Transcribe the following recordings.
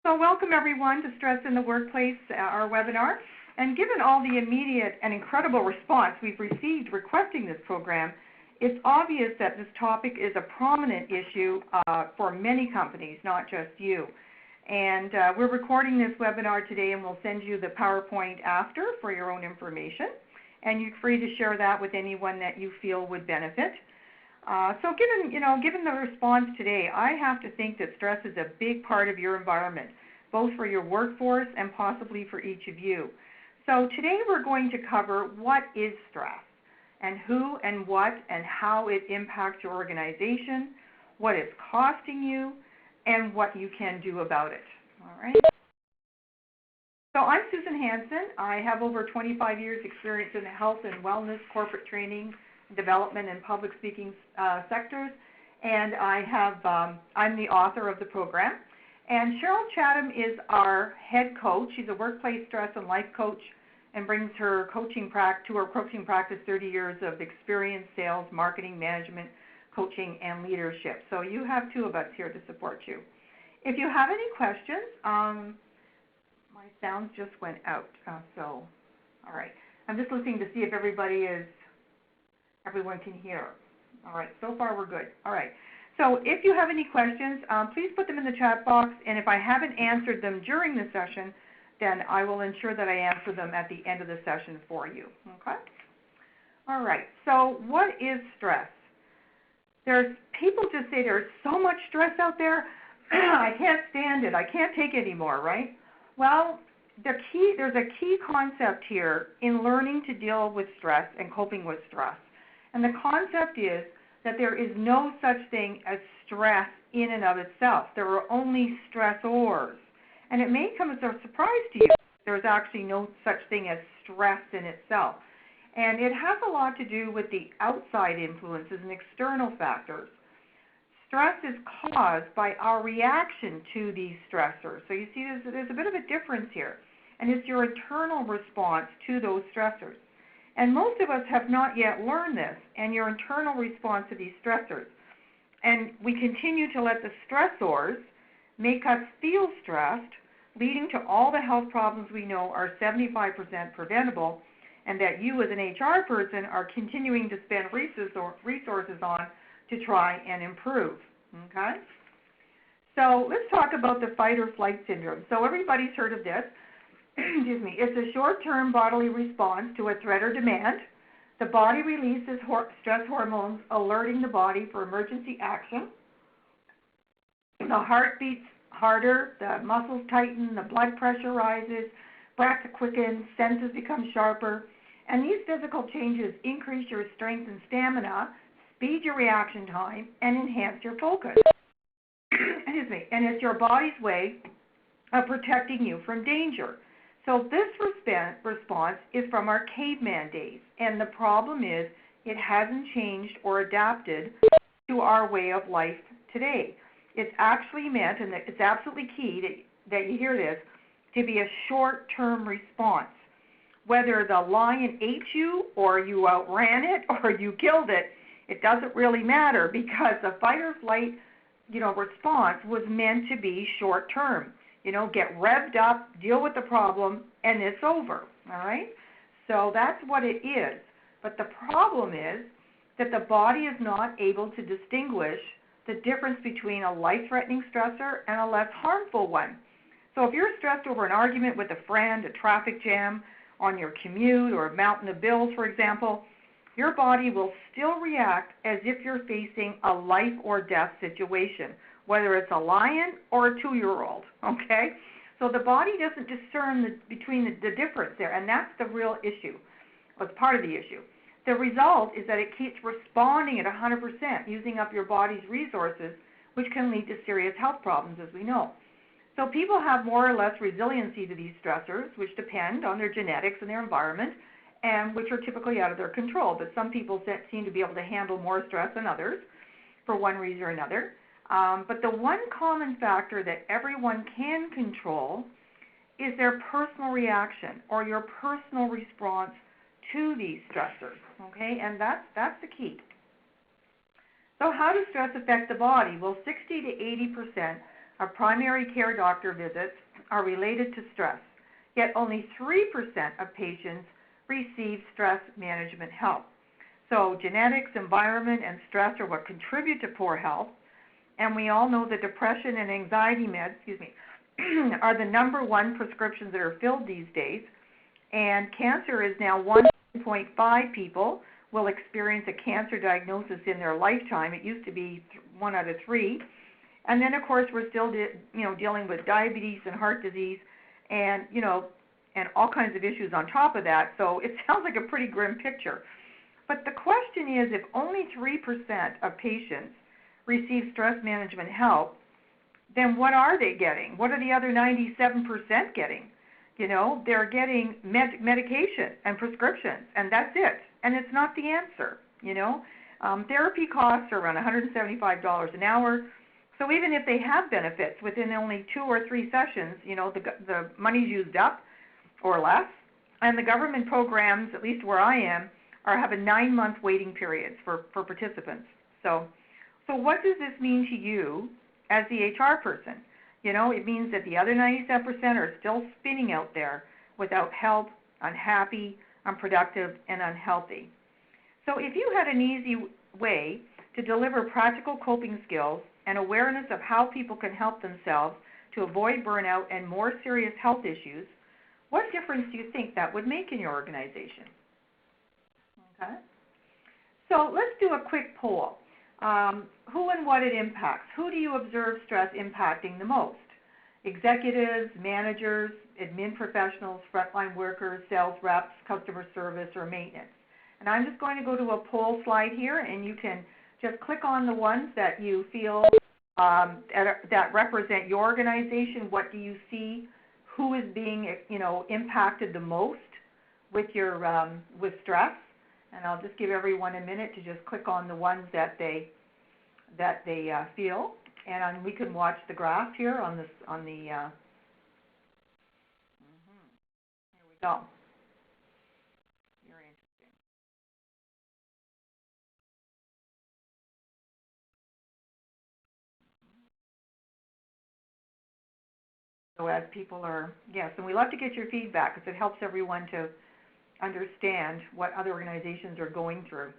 So welcome everyone to Stress in the Workplace, our webinar. And given all the immediate and incredible response we've received requesting this program, it's obvious that this topic is a prominent issue for many companies, not just you. And we're recording this webinar today, and we'll send you the PowerPoint after for your own information. And you're free to share that with anyone that you feel would benefit. So given the response today, I have to think that stress is a big part of your environment, both for your workforce and possibly for each of you. So today we're going to cover what is stress and who and what and how it impacts your organization, what it's costing you, and what you can do about it. All right. So I'm Susan Hansen. I have over 25 years experience in the health and wellness, corporate training, development, and public speaking sectors, and I'm the author of the program. And Cheryl Chatham is our head coach. She's a workplace stress and life coach and brings her coaching practice 30 years of experience, sales, marketing, management, coaching, and leadership. So you have two of us here to support you. If you have any questions, my sound just went out. All right. I'm just listening to see if everyone can hear. All right, so far we're good. All right, so if you have any questions, please put them in the chat box, and if I haven't answered them during the session, then I will ensure that I answer them at the end of the session for you, okay? All right, so what is stress? People just say there's so much stress out there, I can't stand it, I can't take it anymore, right? Well, there's a key concept here in learning to deal with stress and coping with stress. And the concept is that there is no such thing as stress in and of itself. There are only stressors. And it may come as a surprise to you. There's actually no such thing as stress in itself. And it has a lot to do with the outside influences and external factors. Stress is caused by our reaction to these stressors. So you see there's a bit of a difference here. And it's your internal response to those stressors. And most of us have not yet learned this and your internal response to these stressors. And we continue to let the stressors make us feel stressed, leading to all the health problems we know are 75% preventable, and that you as an HR person are continuing to spend resources on to try and improve. Okay? So let's talk about the fight or flight syndrome. So everybody's heard of this. Excuse me, it's a short-term bodily response to a threat or demand. The body releases stress hormones, alerting the body for emergency action. The heart beats harder, the muscles tighten, the blood pressure rises, breath quickens, senses become sharper, and these physical changes increase your strength and stamina, speed your reaction time, and enhance your focus. Excuse me, and it's your body's way of protecting you from danger. So this response is from our caveman days, and the problem is it hasn't changed or adapted to our way of life today. It's actually meant, and it's absolutely key that you hear this, to be a short-term response. Whether the lion ate you or you outran it or you killed it, it doesn't really matter because the fight or flight, response was meant to be short-term. Get revved up, deal with the problem, and it's over, all right? So that's what it is. But the problem is that the body is not able to distinguish the difference between a life-threatening stressor and a less harmful one. So if you're stressed over an argument with a friend, a traffic jam on your commute, or a mountain of bills, for example, your body will still react as if you're facing a life or death situation, whether it's a lion or a 2-year-old, okay? So the body doesn't discern between the difference there, and that's the real issue, or it's part of the issue. The result is that it keeps responding at 100%, using up your body's resources, which can lead to serious health problems, as we know. So people have more or less resiliency to these stressors, which depend on their genetics and their environment, and which are typically out of their control. But some people seem to be able to handle more stress than others for one reason or another. But the one common factor that everyone can control is their personal reaction or your personal response to these stressors, okay? And that's the key. So how does stress affect the body? Well, 60 to 80% of primary care doctor visits are related to stress, yet only 3% of patients receive stress management help. So genetics, environment, and stress are what contribute to poor health, and we all know that depression and anxiety meds, are the number one prescriptions that are filled these days, and cancer is now 1.5 people will experience a cancer diagnosis in their lifetime. It used to be 1 out of 3. And then, of course, we're still dealing with diabetes and heart disease and, and all kinds of issues on top of that. So it sounds like a pretty grim picture. But the question is, if only 3% of patients receive stress management help, then what are they getting? What are the other 97% getting? They're getting medication and prescriptions, and that's it. And it's not the answer, Therapy costs are around $175 an hour. So even if they have benefits within only 2 or 3 sessions, the money's used up or less. And the government programs, at least where I am, have a 9-month waiting periods for participants. So what does this mean to you as the HR person? It means that the other 97% are still spinning out there without help, unhappy, unproductive, and unhealthy. So if you had an easy way to deliver practical coping skills and awareness of how people can help themselves to avoid burnout and more serious health issues, what difference do you think that would make in your organization? Okay. So let's do a quick poll. Who and what it impacts? Who do you observe stress impacting the most? Executives, managers, admin professionals, frontline workers, sales reps, customer service, or maintenance? And I'm just going to go to a poll slide here, and you can just click on the ones that you feel that represent your organization. What do you see? Who is being, impacted the most with your with stress? And I'll just give everyone a minute to just click on the ones that they feel, and we can watch the graph here on this Here we go. Very interesting. So as people are, yes, and we love to get your feedback because it helps everyone to understand what other organizations are going through.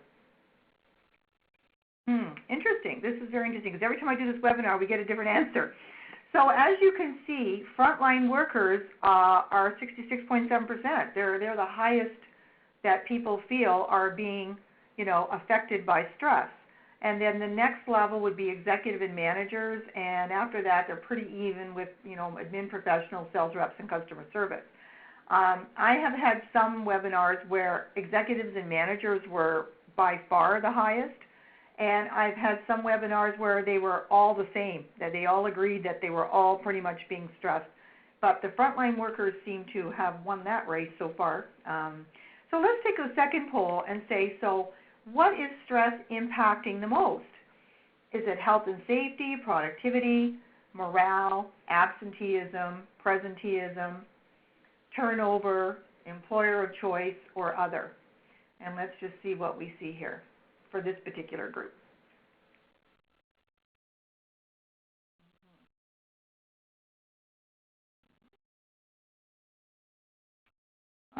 Interesting. This is very interesting because every time I do this webinar, we get a different answer. So as you can see, frontline workers are 66.7%. They're the highest that people feel are being, affected by stress. And then the next level would be executive and managers, and after that, they're pretty even with, admin professionals, sales reps, and customer service. I have had some webinars where executives and managers were by far the highest, and I've had some webinars where they were all the same, that they all agreed that they were all pretty much being stressed. But the frontline workers seem to have won that race so far. So let's take a second poll and say, so what is stress impacting the most? Is it health and safety, productivity, morale, absenteeism, presenteeism, turnover, employer of choice, or other? And let's just see what we see here for this particular group.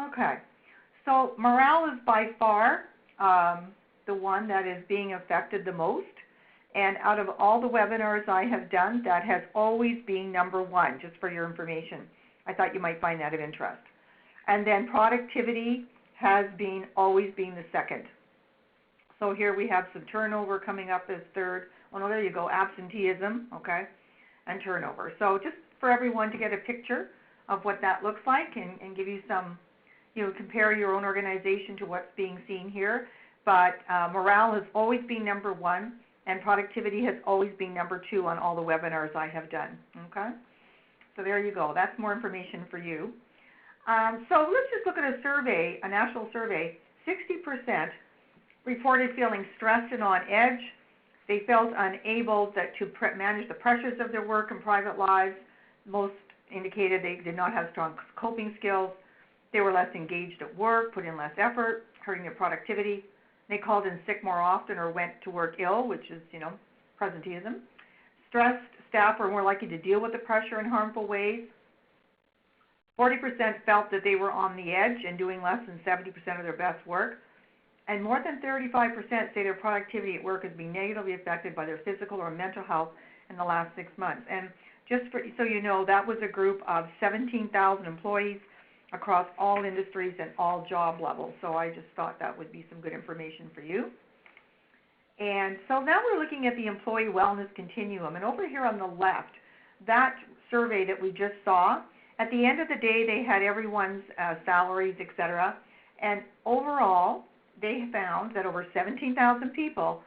Okay, so morale is by far the one that is being affected the most. And out of all the webinars I have done, that has always been number one, just for your information. I thought you might find that of interest. And then productivity has always been the second. So here we have some turnover coming up as third. Oh, no, there you go, absenteeism, okay, and turnover. So just for everyone to get a picture of what that looks like and give you some, compare your own organization to what's being seen here. But morale has always been number one, and productivity has always been number two on all the webinars I have done, okay? So there you go. That's more information for you. So let's just look at a survey, a national survey. 60% reported feeling stressed and on edge. They felt unable to manage the pressures of their work and private lives. Most indicated they did not have strong coping skills. They were less engaged at work, put in less effort, hurting their productivity. They called in sick more often or went to work ill, which is, presenteeism. Stressed staff were more likely to deal with the pressure in harmful ways. 40% felt that they were on the edge and doing less than 70% of their best work. And more than 35% say their productivity at work has been negatively affected by their physical or mental health in the last 6 months. And just so you know, that was a group of 17,000 employees across all industries and all job levels. So I just thought that would be some good information for you. And so now we're looking at the employee wellness continuum. And over here on the left, that survey that we just saw, at the end of the day, they had everyone's salaries, et cetera. And overall, they found that over 17,000 people,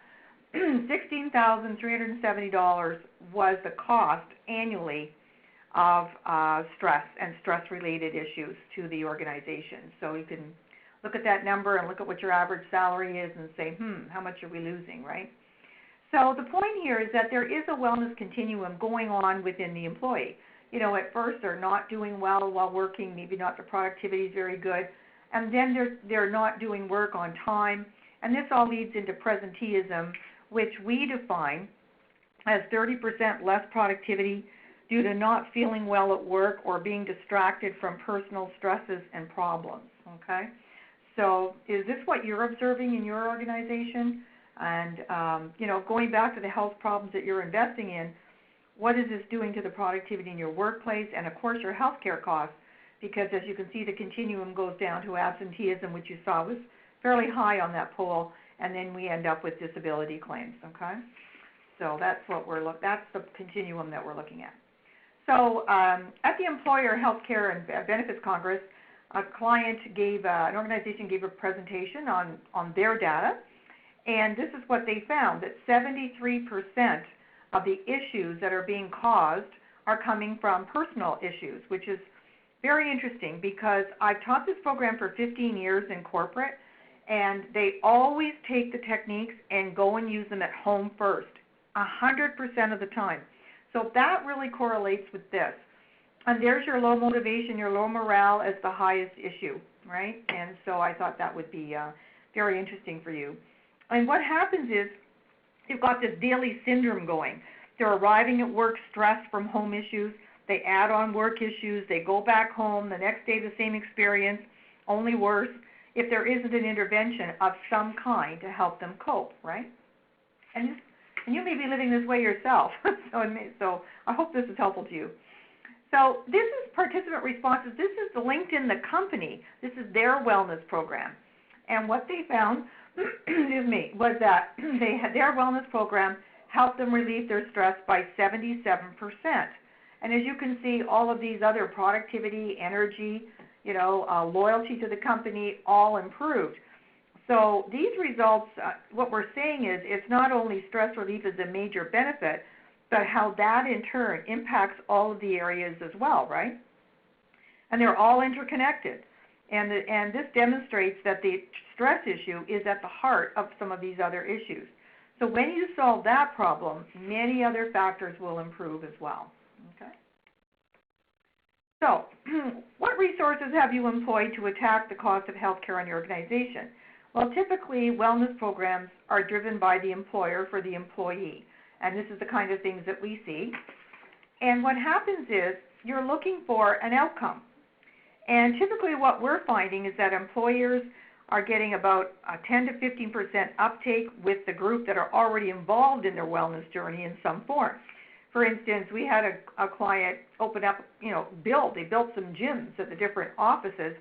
$16,370 was the cost annually of stress and stress-related issues to the organization. So you can look at that number and look at what your average salary is and say, how much are we losing, right? So the point here is that there is a wellness continuum going on within the employee. You know, at first they're not doing well while working, maybe not the productivity is very good, and then they're not doing work on time, and this all leads into presenteeism, which we define as 30% less productivity due to not feeling well at work or being distracted from personal stresses and problems, okay? So is this what you're observing in your organization? And, you know, going back to the health problems that you're investing in, what is this doing to the productivity in your workplace and, of course, your health care costs? Because as you can see, the continuum goes down to absenteeism, which you saw was fairly high on that poll, and then we end up with disability claims, okay? So that's that's the continuum that we're looking at. So at the Employer Healthcare and Benefits Congress, an organization gave a presentation on their data, and this is what they found, that 73% of the issues that are being caused are coming from personal issues, which is very interesting because I've taught this program for 15 years in corporate, and they always take the techniques and go and use them at home first, 100% of the time. So that really correlates with this. And there's your low motivation, your low morale as the highest issue, right? And so I thought that would be very interesting for you. And what happens is you've got this daily syndrome going. They're arriving at work stressed from home issues. They add on work issues. They go back home. The next day, the same experience, only worse, if there isn't an intervention of some kind to help them cope, right? And you may be living this way yourself. So I hope this is helpful to you. So this is participant responses. This is the LinkedIn, the company. This is their wellness program. And what they found, was that their wellness program helped them relieve their stress by 77%. And as you can see, all of these other productivity, energy, loyalty to the company, all improved. So these results, what we're saying is it's not only stress relief is a major benefit, but how that in turn impacts all of the areas as well, right? And they're all interconnected. And this demonstrates that the stress issue is at the heart of some of these other issues. So when you solve that problem, many other factors will improve as well. Okay. So what resources have you employed to attack the cost of health care in your organization? Well, typically wellness programs are driven by the employer for the employee. And this is the kind of things that we see. And what happens is you're looking for an outcome. And typically what we're finding is that employers are getting about a 10 to 15% uptake with the group that are already involved in their wellness journey in some form. For instance, we had a client open up, they built some gyms at the different offices,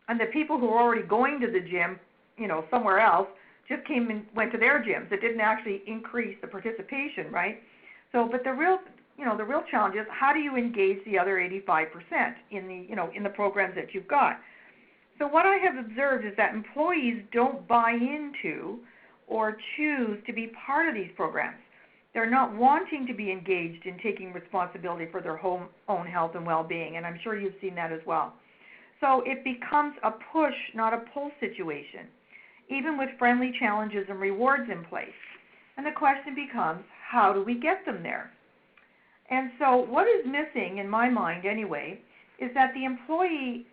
and the people who were already going to the gym, somewhere else, just came and went to their gyms. It didn't actually increase the participation, right? So, but the real challenge is how do you engage the other 85% in the programs that you've got? So what I have observed is that employees don't buy into or choose to be part of these programs. They're not wanting to be engaged in taking responsibility for their own health and well-being, and I'm sure you've seen that as well. So it becomes a push, not a pull situation, even with friendly challenges and rewards in place. And the question becomes, how do we get them there? And so what is missing, in my mind anyway, is that the employee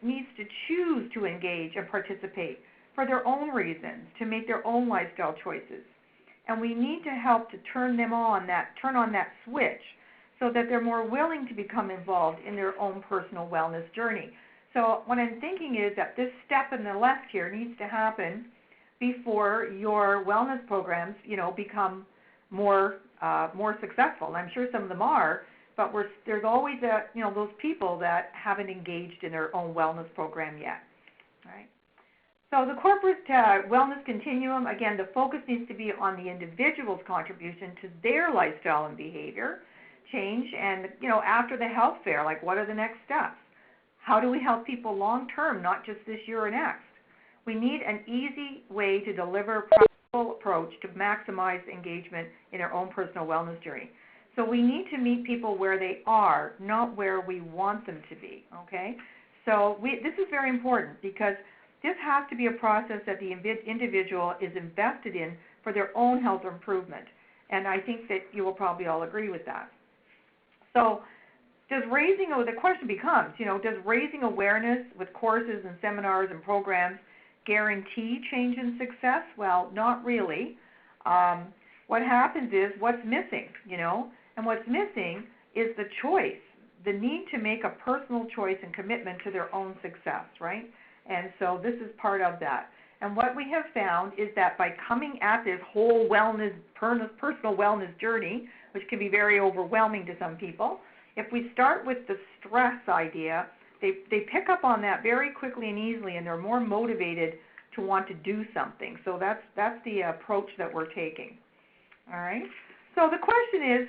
needs to choose to engage and participate for their own reasons, to make their own lifestyle choices. and we need to help to turn on that switch so that they're more willing to become involved in their own personal wellness journey. So what I'm thinking is that this step in the left here needs to happen before your wellness programs, become more successful. And I'm sure some of them are, but there's always those people that haven't engaged in their own wellness program yet, right? So the corporate wellness continuum, again, the focus needs to be on the individual's contribution to their lifestyle and behavior change, and after the health fair, like what are the next steps? How do we help people long term, not just this year or next? We need an easy way to deliver a practical approach to maximize engagement in their own personal wellness journey. So we need to meet people where they are, not where we want them to be, okay? So this is very important because this has to be a process that the individual is invested in for their own health improvement. And I think that you will probably all agree with that. So the question becomes, does raising awareness with courses and seminars and programs guarantee change and success? Well, not really. What happens is what's missing, and what's missing is the choice, the need to make a personal choice and commitment to their own success, right? And so this is part of that. And what we have found is that by coming at this whole personal wellness journey, which can be very overwhelming to some people, if we start with the stress idea, they pick up on that very quickly and easily, and they're more motivated to want to do something. So that's the approach that we're taking. All right. So the question is,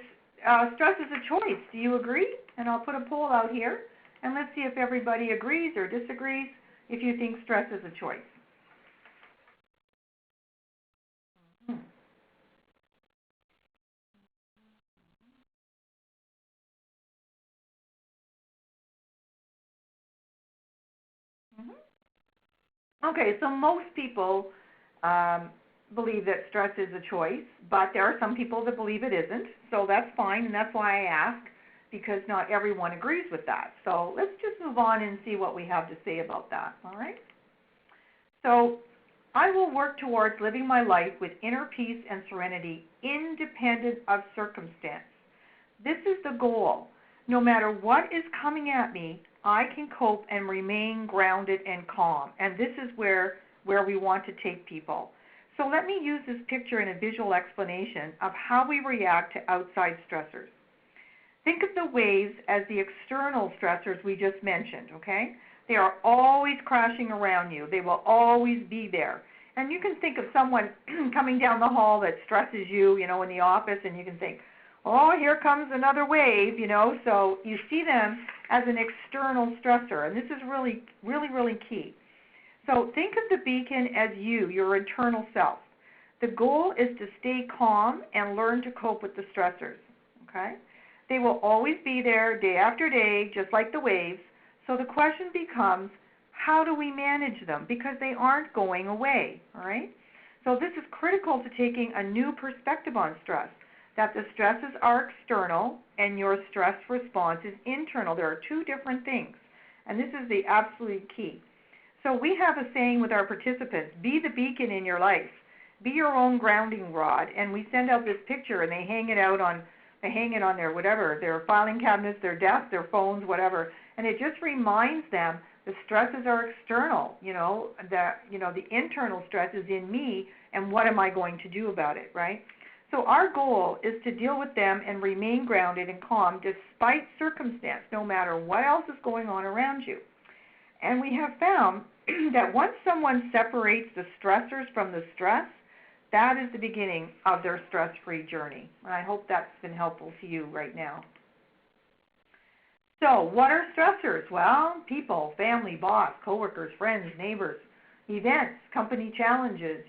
stress is a choice. Do you agree? And I'll put a poll out here, and let's see if everybody agrees or disagrees if you think stress is a choice. Okay, so most people believe that stress is a choice, but there are some people that believe it isn't, so that's fine, and that's why I ask, because not everyone agrees with that. So let's just move on and see what we have to say about that, all right? So I will work towards living my life with inner peace and serenity, independent of circumstance. This is the goal. No matter what is coming at me, I can cope and remain grounded and calm. And this is where we want to take people. So let me use this picture in a visual explanation of how we react to outside stressors. Think of the waves as the external stressors we just mentioned, okay? They are always crashing around you. They will always be there. And you can think of someone coming down the hall that stresses you, in the office, and you can think, oh, here comes another wave, So you see them as an external stressor, and this is really, really, really key. So think of the beacon as your internal self. The goal is to stay calm and learn to cope with the stressors, okay? They will always be there day after day, just like the waves. So the question becomes, how do we manage them? Because they aren't going away, all right? So this is critical to taking a new perspective on stress, that the stresses are external and your stress response is internal. There are two different things, and this is the absolute key. So we have a saying with our participants, be the beacon in your life. Be your own grounding rod, and we send out this picture, and they hang it on their filing cabinets, their desks, their phones, whatever, and it just reminds them the stresses are external, the internal stress is in me, and what am I going to do about it, right? So our goal is to deal with them and remain grounded and calm despite circumstance, no matter what else is going on around you. And we have found that once someone separates the stressors from the stress, that is the beginning of their stress-free journey. And I hope that's been helpful to you right now. So what are stressors? Well, people, family, boss, coworkers, friends, neighbors, events, company challenges,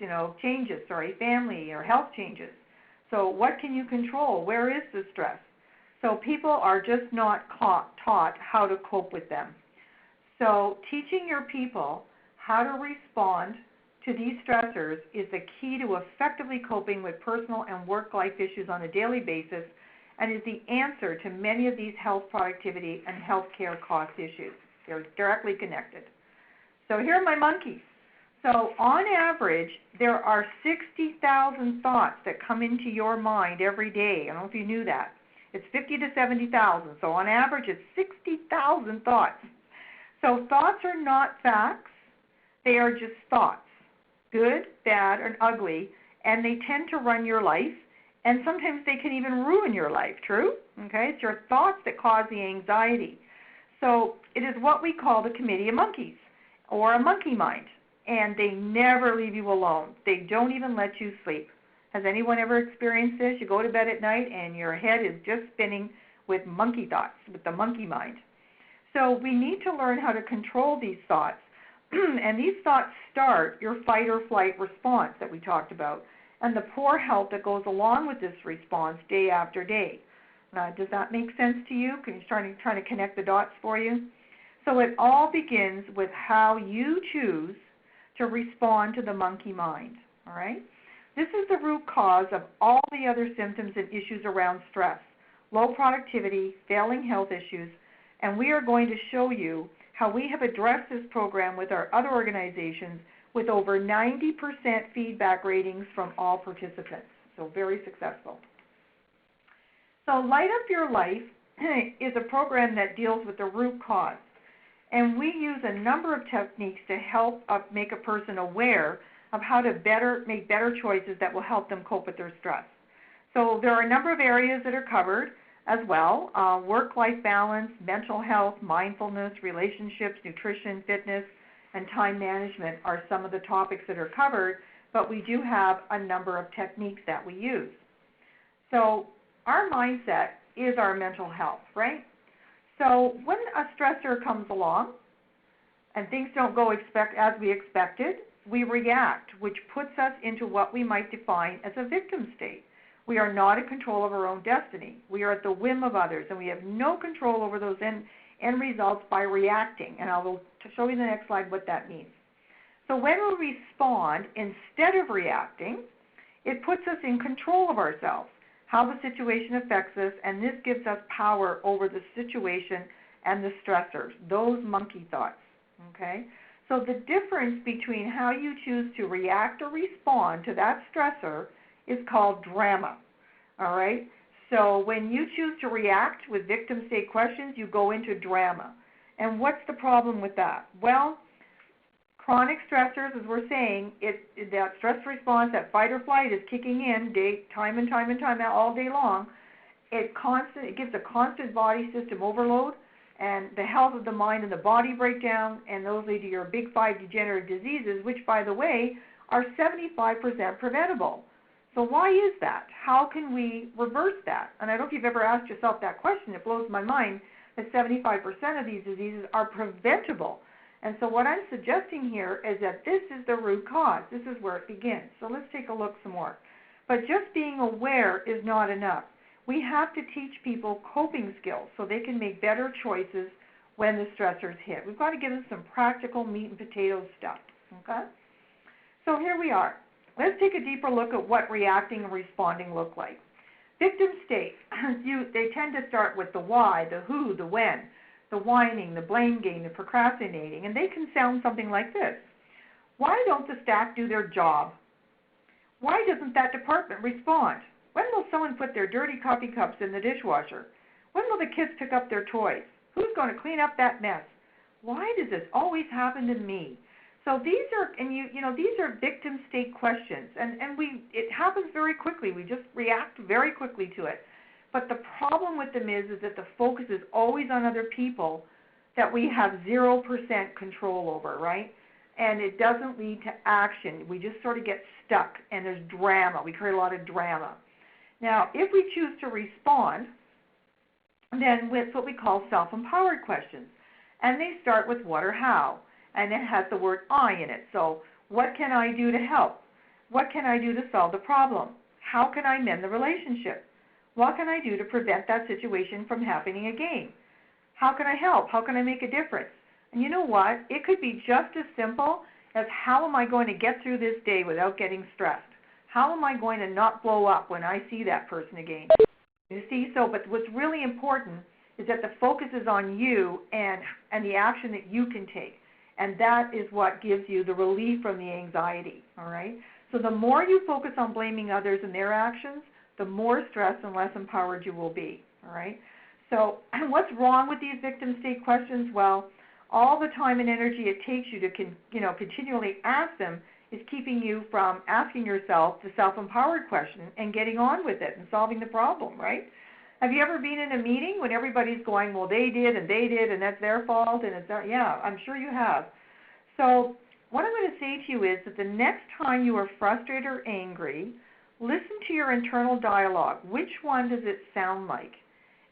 family or health changes. So what can you control? Where is the stress? So people are just not taught how to cope with them. So teaching your people how to respond to these stressors is the key to effectively coping with personal and work-life issues on a daily basis, and is the answer to many of these health, productivity, and healthcare cost issues. They're directly connected. So here are my monkeys. So on average, there are 60,000 thoughts that come into your mind every day. I don't know if you knew that. It's 50 to 70,000. So on average, it's 60,000 thoughts. So thoughts are not facts. They are just thoughts, good, bad, and ugly, and they tend to run your life, and sometimes they can even ruin your life, true? Okay, it's your thoughts that cause the anxiety. So it is what we call the committee of monkeys, or a monkey mind, and they never leave you alone. They don't even let you sleep. Has anyone ever experienced this? You go to bed at night and your head is just spinning with monkey thoughts, with the monkey mind. So we need to learn how to control these thoughts. And these thoughts start your fight or flight response that we talked about, and the poor health that goes along with this response day after day. Now, does that make sense to you? Can you try to connect the dots for you? So it all begins with how you choose to respond to the monkey mind, all right? This is the root cause of all the other symptoms and issues around stress, low productivity, failing health issues, and we are going to show you how we have addressed this program with our other organizations with over 90% feedback ratings from all participants. So very successful. So Light Up Your Life is a program that deals with the root cause. And we use a number of techniques to help make a person aware of how to make better choices that will help them cope with their stress. So there are a number of areas that are covered as well. Work-life balance, mental health, mindfulness, relationships, nutrition, fitness, and time management are some of the topics that are covered, but we do have a number of techniques that we use. So our mindset is our mental health, right? So when a stressor comes along and things don't go as we expected, we react, which puts us into what we might define as a victim state. We are not in control of our own destiny. We are at the whim of others, and we have no control over those end results by reacting. And I will show you the next slide what that means. So when we respond instead of reacting, it puts us in control of ourselves, how the situation affects us, and this gives us power over the situation and the stressors, those monkey thoughts, okay? So the difference between how you choose to react or respond to that stressor is called drama, all right? So when you choose to react with victim state questions, you go into drama. And what's the problem with that? Well, chronic stressors, as we're saying, that stress response, that fight or flight is kicking in time and time out all day long. It gives a constant body system overload, and the health of the mind and the body break down, and those lead to your big five degenerative diseases, which, by the way, are 75% preventable. So why is that? How can we reverse that? And I don't know if you've ever asked yourself that question. It blows my mind that 75% of these diseases are preventable. And so what I'm suggesting here is that this is the root cause. This is where it begins. So let's take a look some more. But just being aware is not enough. We have to teach people coping skills so they can make better choices when the stressors hit. We've got to give them some practical meat and potatoes stuff, okay? So here we are. Let's take a deeper look at what reacting and responding look like. Victim state, they tend to start with the why, the who, the when, the whining, the blame game, the procrastinating, and they can sound something like this. Why don't the staff do their job? Why doesn't that department respond? When will someone put their dirty coffee cups in the dishwasher? When will the kids pick up their toys? Who's going to clean up that mess? Why does this always happen to me? So these are, and these are victim state questions, and it happens very quickly. We just react very quickly to it. But the problem with them is that the focus is always on other people that we have 0% control over, right? And it doesn't lead to action. We just sort of get stuck, and there's drama. We create a lot of drama. Now, if we choose to respond, then with what we call self-empowered questions, and they start with what or how. And it has the word I in it. So what can I do to help? What can I do to solve the problem? How can I mend the relationship? What can I do to prevent that situation from happening again? How can I help? How can I make a difference? And you know what? It could be just as simple as how am I going to get through this day without getting stressed? How am I going to not blow up when I see that person again? You see, but what's really important is that the focus is on you and the action that you can take. And that is what gives you the relief from the anxiety, all right? So the more you focus on blaming others and their actions, the more stressed and less empowered you will be, all right? So what's wrong with these victim state questions? Well, all the time and energy it takes you to continually ask them is keeping you from asking yourself the self-empowered question and getting on with it and solving the problem, right? Have you ever been in a meeting when everybody's going, well, they did and that's their fault and yeah, I'm sure you have. So what I'm going to say to you is that the next time you are frustrated or angry, listen to your internal dialogue. Which one does it sound like?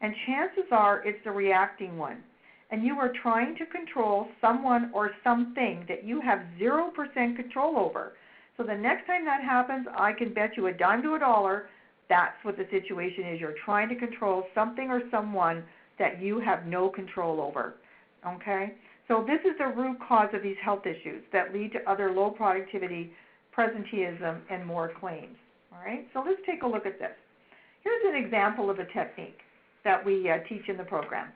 And chances are it's the reacting one. And you are trying to control someone or something that you have 0% control over. So the next time that happens, I can bet you a dime to a dollar, that's what the situation is. You're trying to control something or someone that you have no control over, okay? So this is the root cause of these health issues that lead to other low productivity, presenteeism, and more claims, all right? So let's take a look at this. Here's an example of a technique that we teach in the program.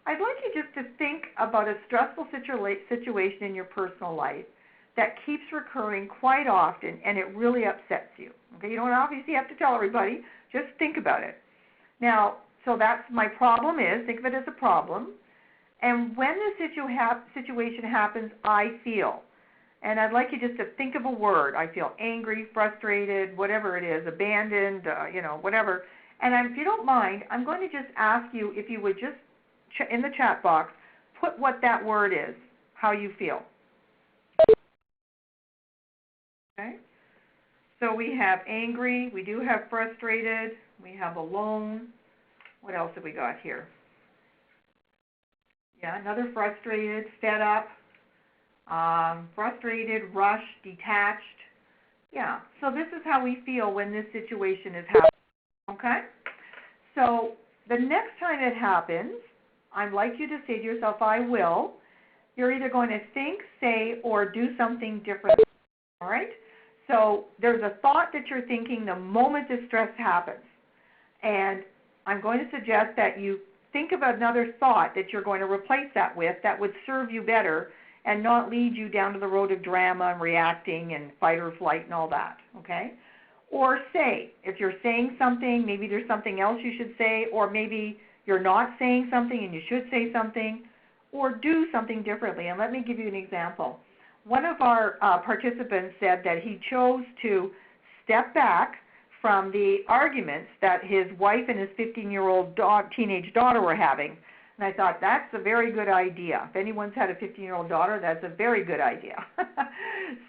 I'd like you just to think about a stressful situation in your personal life that keeps recurring quite often and it really upsets you. Okay, you don't obviously have to tell everybody, just think about it. Now, so that's my problem is, think of it as a problem. And when the situation happens, I feel. And I'd like you just to think of a word. I feel angry, frustrated, whatever it is, abandoned, whatever. And if you don't mind, I'm going to just ask you if you would just, in the chat box, put what that word is, how you feel. Okay? So we have angry, we do have frustrated, we have alone. What else have we got here? Yeah, another frustrated, fed up, frustrated, rushed, detached. Yeah, so this is how we feel when this situation is happening, okay? So the next time it happens, I'd like you to say to yourself, I will. You're either going to think, say, or do something different, all right? So there's a thought that you're thinking the moment the stress happens. And I'm going to suggest that you think of another thought that you're going to replace that with that would serve you better and not lead you down to the road of drama and reacting and fight or flight and all that, okay? Or say, if you're saying something, maybe there's something else you should say, or maybe you're not saying something and you should say something, or do something differently. And let me give you an example. One of our participants said that he chose to step back from the arguments that his wife and his 15-year-old teenage daughter were having. And I thought, that's a very good idea. If anyone's had a 15-year-old daughter, that's a very good idea.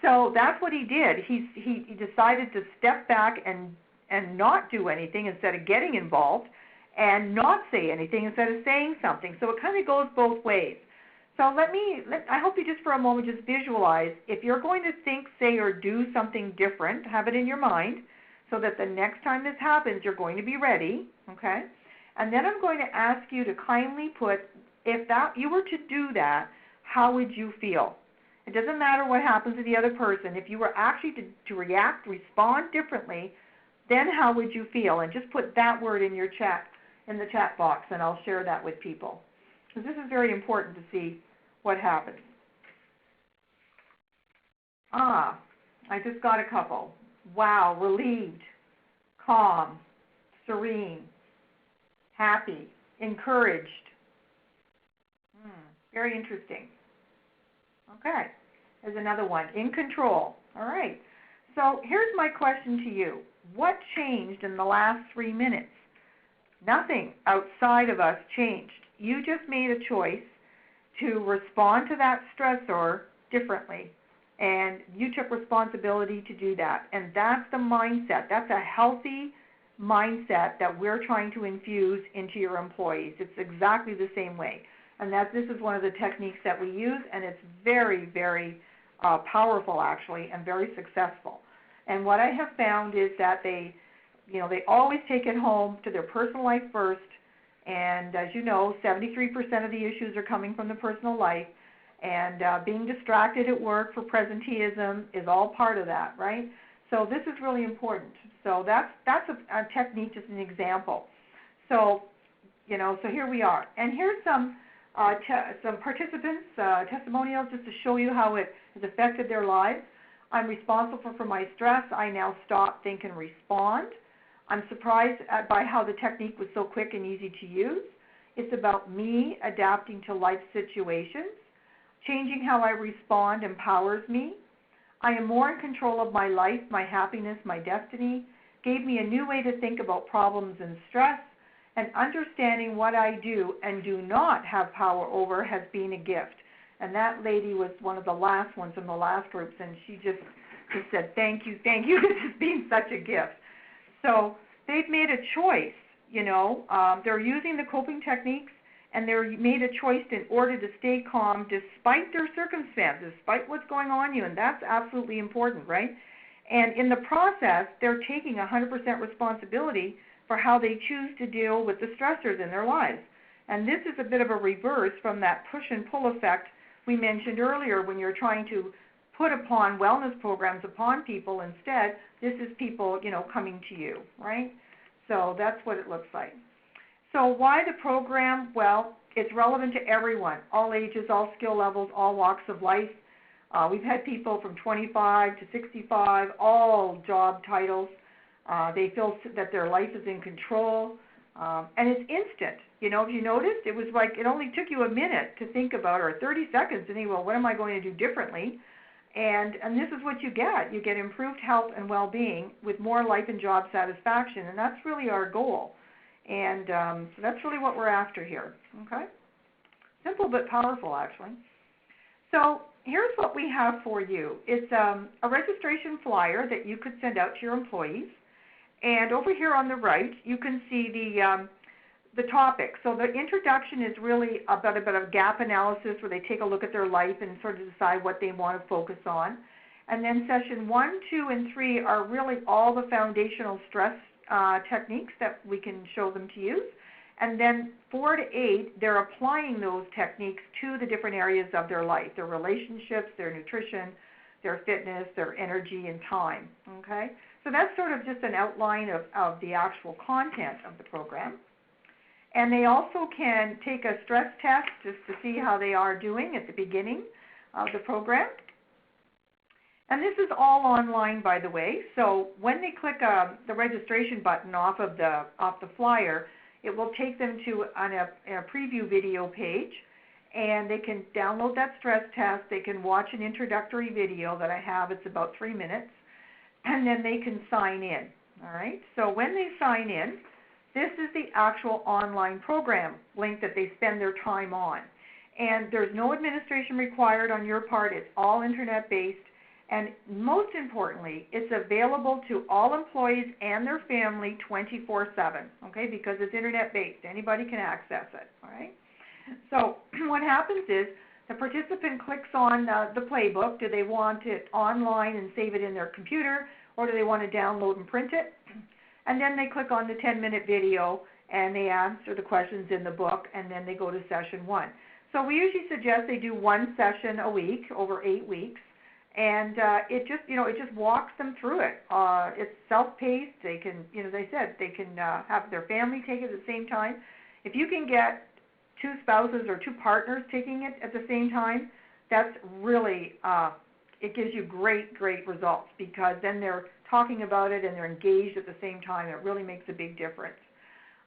So that's what he did. He decided to step back and not do anything instead of getting involved, and not say anything instead of saying something. So it kind of goes both ways. So I hope you just for a moment just visualize, if you're going to think, say, or do something different, have it in your mind, so that the next time this happens, you're going to be ready, okay? And then I'm going to ask you to kindly put, if you were to do that, how would you feel? It doesn't matter what happens to the other person. If you were actually to react, respond differently, then how would you feel? And just put that word in your chat, in the chat box, and I'll share that with people. Because this is very important to see what happens. I just got a couple. Wow, relieved, calm, serene, happy, encouraged. Very interesting. Okay, there's another one, in control. All right, so here's my question to you. What changed in the last 3 minutes? Nothing outside of us changed. You just made a choice to respond to that stressor differently, and you took responsibility to do that. And that's the mindset. That's a healthy mindset that we're trying to infuse into your employees. It's exactly the same way. And this is one of the techniques that we use, and it's very, very powerful, actually, and very successful. And what I have found is that they always take it home to their personal life first. And as you know, 73% of the issues are coming from the personal life. And being distracted at work for presenteeism is all part of that, right? So this is really important. So that's a technique, just an example. So, so here we are. And here's some some participants' testimonials just to show you how it has affected their lives. I'm responsible for my stress. I now stop, think, and respond. I'm surprised by how the technique was so quick and easy to use. It's about me adapting to life situations. Changing how I respond empowers me. I am more in control of my life, my happiness, my destiny. Gave me a new way to think about problems and stress. And understanding what I do and do not have power over has been a gift. And that lady was one of the last ones in the last groups, and she just said, thank you, this has been such a gift. So they've made a choice, they're using the coping techniques, and they're made a choice in order to stay calm despite their circumstances, despite what's going on you, and that's absolutely important, right? And in the process, they're taking 100% responsibility for how they choose to deal with the stressors in their lives. And this is a bit of a reverse from that push and pull effect we mentioned earlier when you're trying to put upon wellness programs upon people. Instead, this is people, coming to you, right? So that's what it looks like. So why the program? Well, it's relevant to everyone, all ages, all skill levels, all walks of life. We've had people from 25 to 65, all job titles. They feel that their life is in control, and it's instant. If you noticed, it was like it only took you a minute to think about, or 30 seconds to think, well, what am I going to do differently? And this is what you get. You get improved health and well-being with more life and job satisfaction, and that's really our goal. And so that's really what we're after here, okay? Simple but powerful, actually. So here's what we have for you. It's a registration flyer that you could send out to your employees. And over here on the right, you can see the topic. So the introduction is really about a bit of gap analysis where they take a look at their life and sort of decide what they want to focus on. And then session 1, 2, and 3 are really all the foundational stress techniques that we can show them to use. And then 4 to 8, they're applying those techniques to the different areas of their life, their relationships, their nutrition, their fitness, their energy, and time, okay? So that's sort of just an outline of the actual content of the program. And they also can take a stress test just to see how they are doing at the beginning of the program. And this is all online, by the way. So when they click the registration button off the flyer, it will take them to a preview video page, and they can download that stress test. They can watch an introductory video that I have. It's about 3 minutes. And then they can sign in, all right? So when they sign in, this is the actual online program link that they spend their time on. And there's no administration required on your part. It's all internet-based. And most importantly, it's available to all employees and their family 24/7, okay, because it's internet-based. Anybody can access it, all right? So what happens is the participant clicks on the playbook. Do they want it online and save it in their computer, or do they want to download and print it? And then they click on the 10-minute video, and they answer the questions in the book, and then they go to session 1. So we usually suggest they do 1 session a week over 8 weeks. And it just walks them through it. It's self-paced. They can, as I said, they can have their family take it at the same time. If you can get 2 spouses or 2 partners taking it at the same time, that's really, it gives you great results, because then they're talking about it and they're engaged at the same time. It really makes a big difference.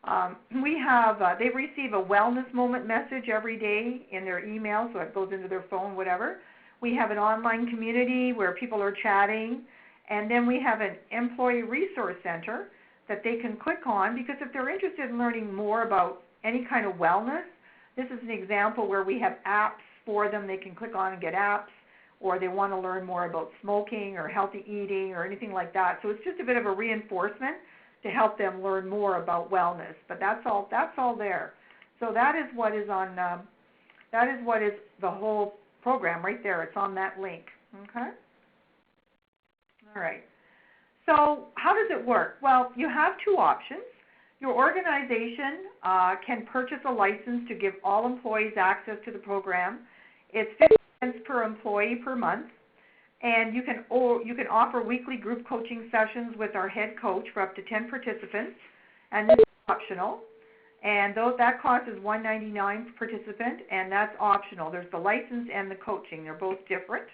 They receive a wellness moment message every day in their email, so it goes into their phone, whatever. We have an online community where people are chatting, and then we have an employee resource center that they can click on, because if they're interested in learning more about any kind of wellness, this is an example where we have apps for them. They can click on and get apps, or they want to learn more about smoking or healthy eating or anything like that. So it's just a bit of a reinforcement to help them learn more about wellness. But that's all there. So that is what is on. That is what is the whole program right there. It's on that link. Okay. All right. So how does it work? Well, you have 2 options. Your organization can purchase a license to give all employees access to the program. It's 50 cents per employee per month, and you can offer weekly group coaching sessions with our head coach for up to 10 participants, and this is optional. And that cost is $199 per participant, and that's optional. There's the license and the coaching. They're both different.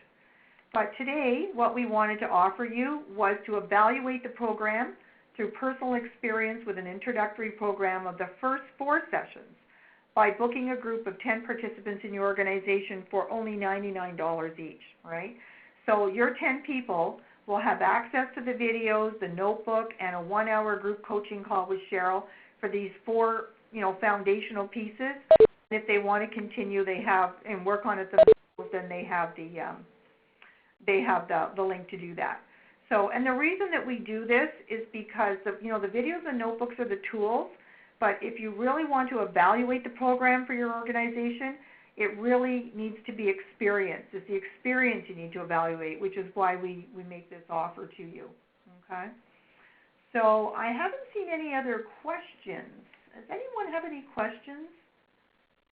But today, what we wanted to offer you was to evaluate the program through personal experience with an introductory program of the first 4 sessions by booking a group of 10 participants in your organization for only $99 each, right? So your 10 people will have access to the videos, the notebook, and a 1-hour group coaching call with Cheryl for these 4, foundational pieces. If they want to continue, they have and work on it themselves, then they have the link to do that. So, and the reason that we do this is because the videos and notebooks are the tools, but if you really want to evaluate the program for your organization, it really needs to be experience. It's the experience you need to evaluate, which is why we make this offer to you. Okay? So I haven't seen any other questions. Does anyone have any questions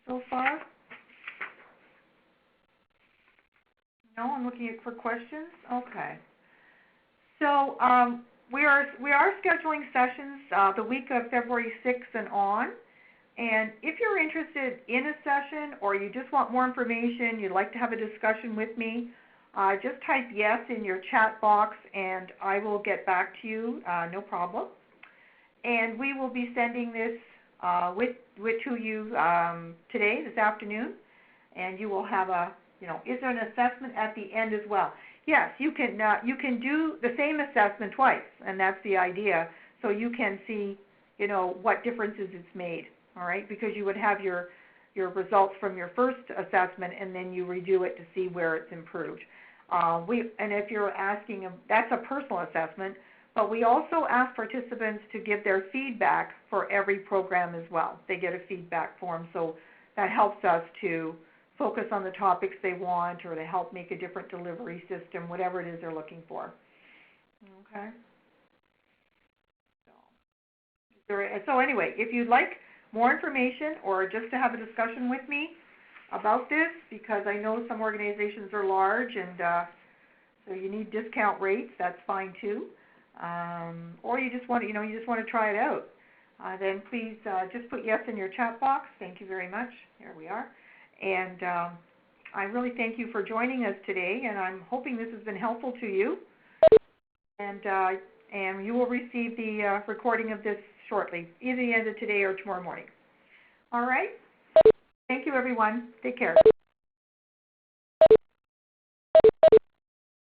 so far? No, I'm looking for questions. Okay. So we are scheduling sessions the week of February 6th and on. And if you're interested in a session or you just want more information, you'd like to have a discussion with me, just type yes in your chat box and I will get back to you, no problem. And we will be sending this to you today, this afternoon, and you will have is there an assessment at the end as well? Yes, you can do the same assessment twice, and that's the idea, so you can see, what differences it's made, all right, because you would have your results from your first assessment, and then you redo it to see where it's improved. And if you're asking, that's a personal assessment, but we also ask participants to give their feedback for every program as well. They get a feedback form, so that helps us to focus on the topics they want or to help make a different delivery system, whatever it is they're looking for. Okay? So anyway, if you'd like more information or just to have a discussion with me about this, because I know some organizations are large and so you need discount rates, that's fine too. Or you just want to try it out. Then please just put yes in your chat box. Thank you very much. Here we are. And I really thank you for joining us today, and I'm hoping this has been helpful to you. And you will receive the recording of this shortly, either the end of today or tomorrow morning. All right? Thank you, everyone. Take care.